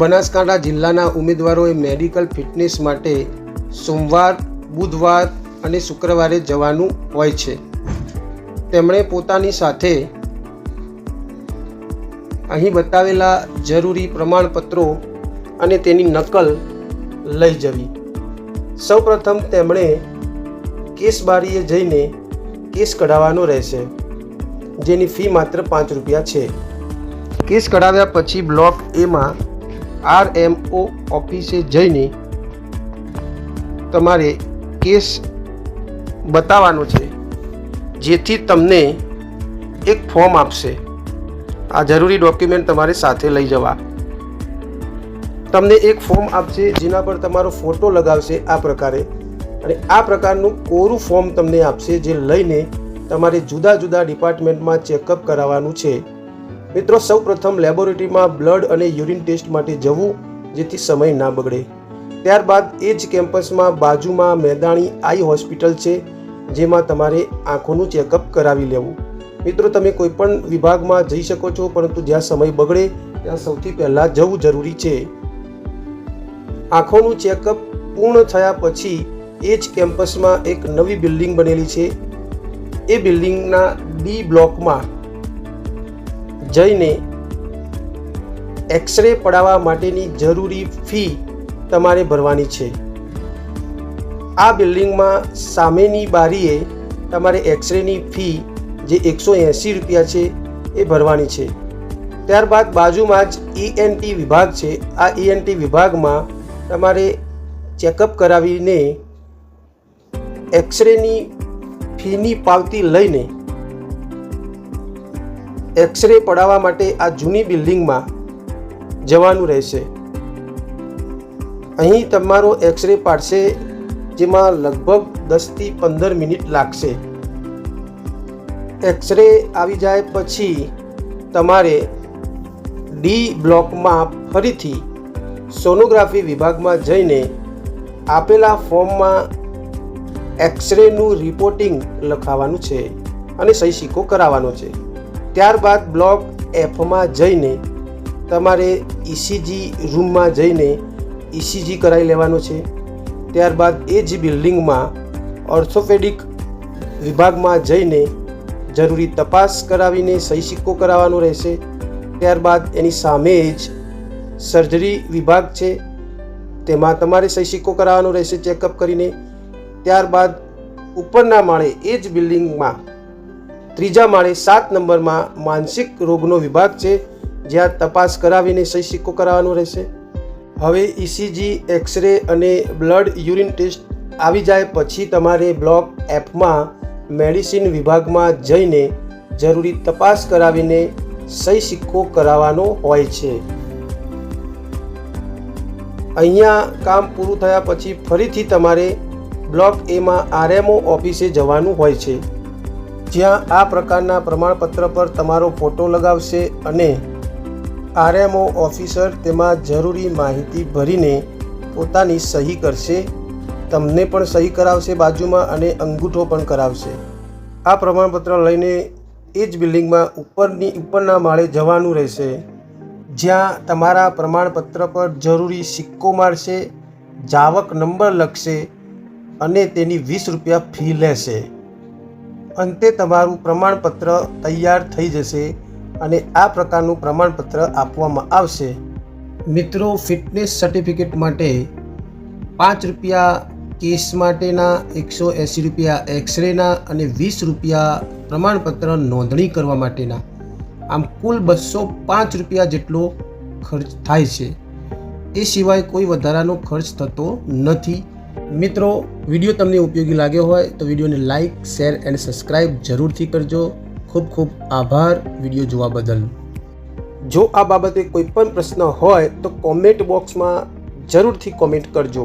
બનાસકાંઠા જિલ્લાના ઉમેદવારોએ medical fitness માટે સોમવાર, બુધવાર અને શુક્રવારે જવાનું હોય છે. તેમણે પોતાની સાથે અહીં બતાવેલા જરૂરી પ્રમાણપત્રો અને તેની નકલ લઈ જવી. સૌપ્રથમ તેમણે કેસ બારીએ જઈને કેસ કઢાવવાનો રહેશે, જેની ફી માત્ર 5 રૂપિયા છે. કેસ કઢાવ્યા પછી બ્લોક એમાં RMO ઓફિસે જઈને તમારે કેસ બતાવવાનો છે, જેથી તમને એક ફોર્મ આપશે. આ જરૂરી ડોક્યુમેન્ટ તમારે સાથે લઈ જવા. તમને એક ફોર્મ આપશે જેના પર તમારો ફોટો લગાવશે આ પ્રકારે, અને આ પ્રકારનું કોરું ફોર્મ તમને આપશે, જે લઈને તમારે જુદા જુદા ડિપાર્ટમેન્ટમાં ચેકઅપ કરાવવાનું છે. મિત્રો, સૌપ્રથમ લેબોરેટરીમાં બ્લડ અને યુરિન ટેસ્ટ માટે જવું, જેથી સમય ના બગડે. ત્યારબાદ એ જ કેમ્પસમાં બાજુમાં મેદાણી આઈ હોસ્પિટલ છે, જેમાં તમારે આંખોનું ચેકઅપ કરાવી લેવું. મિત્રો, તમે કોઈ પણ વિભાગમાં જઈ શકો છો, પરંતુ જ્યાં સમય બગડે ત્યાં સૌથી પહેલાં જવું જરૂરી છે. આંખોનું ચેકઅપ પૂર્ણ થયા પછી એ જ કેમ્પસમાં એક નવી બિલ્ડિંગ બનેલી છે. એ બિલ્ડિંગના D બ્લોકમાં જઈને એક્સરે પડાવવા માટેની જરૂરી ફી તમારે ભરવાની છે. આ બિલ્ડિંગમાં સામેની બારીએ તમારે એક્સરેની ફી જે 180 રૂપિયા છે એ ભરવાની છે. ત્યારબાદ બાજુમાં જ ENT વિભાગ છે. આ ENT વિભાગમાં તમારે ચેકઅપ કરાવીને એક્સરેની ફીની પાવતી લઈને એક્સરે પડાવવા માટે આ જૂની બિલ્ડિંગમાં જવાનું રહેશે. અહીં તમારો એક્સરે પાડશે, જેમાં લગભગ 10 થી 15 મિનિટ લાગશે. એક્સરે આવી જાય પછી તમારે D બ્લોકમાં ફરીથી સોનોગ્રાફી વિભાગમાં જઈને આપેલા ફોર્મમાં એક્સરેનું રિપોર્ટિંગ લખાવવાનું છે અને સહી સિક્કો કરાવવાનો છે. ત્યારબાદ બ્લોક Fમાં જઈને તમારે ECG રૂમમાં જઈને ECG કરાવી લેવાનો છે. ત્યારબાદ એ જ બિલ્ડિંગમાં ઓર્થોપેડિક વિભાગમાં જઈને જરૂરી તપાસ કરાવીને સહી સિક્કો કરાવવાનો રહેશે. ત્યારબાદ એની સામે જ સર્જરી વિભાગ છે, તેમાં તમારે સહી સિક્કો કરાવવાનો રહેશે ચેકઅપ કરીને. ત્યારબાદ ઉપરના માળે એ જ બિલ્ડિંગમાં 3જા માળે 7 નંબરમાં માનસિક રોગનો વિભાગ છે, જ્યાં તપાસ કરાવીને સહી સિક્કો કરાવવાનો રહેશે. હવે ECG, એક્સરે અને બ્લડ યુરિન ટેસ્ટ આવી જાય પછી તમારે બ્લોક Fમાં મેડિસિન વિભાગમાં જઈને જરૂરી તપાસ કરાવીને સહી સિક્કો કરાવવાનો હોય છે. અહીંયા કામ પૂરું થયા પછી ફરીથી તમારે બ્લોક Aમાં RMO ઓફિસે જવાનું હોય છે, જ્યાં આ પ્રકારના પ્રમાણપત્ર પર તમારો ફોટો લગાવશે અને RMO ઓફિસર તેમાં જરૂરી માહિતી ભરીને પોતાની સહી કરશે. તમને પણ સહી કરાવશે બાજુમાં અને અંગૂઠો પણ કરાવશે. આ પ્રમાણપત્ર લઈને એ જ બિલ્ડિંગમાં ઉપરના માળે જવાનું રહેશે, જ્યાં તમારા પ્રમાણપત્ર પર જરૂરી સિક્કો મારશે, જાવક નંબર લખશે અને તેની 20 રૂપિયા ફી લેશે. અંતે તમારું પ્રમાણપત્ર તૈયાર થઈ જશે અને આ પ્રકારનું પ્રમાણપત્ર આપવામાં આવશે. મિત્રો, ફિટનેસ સર્ટિફિકેટ માટે 5 રૂપિયા કેસ માટેના, 180 રૂપિયા એક્સરેના અને 20 રૂપિયા પ્રમાણપત્ર નોંધણી કરવા માટેના, આમ કુલ 205 રૂપિયા જેટલો ખર્ચ થાય છે. એ સિવાય કોઈ વધારાનો ખર્ચ થતો નથી. મિત્રો, વિડીયો તમને ઉપયોગી લાગ્યો હોય તો વિડીયોને લાઇક, શેર અને સબસ્ક્રાઈબ જરૂરથી કરજો. ખૂબ ખૂબ આભાર વિડીયો જોવા બદલ. જો આ બાબતે કોઈ પણ પ્રશ્ન હોય તો કોમેન્ટ બોક્સમાં જરૂરથી કોમેન્ટ કરજો.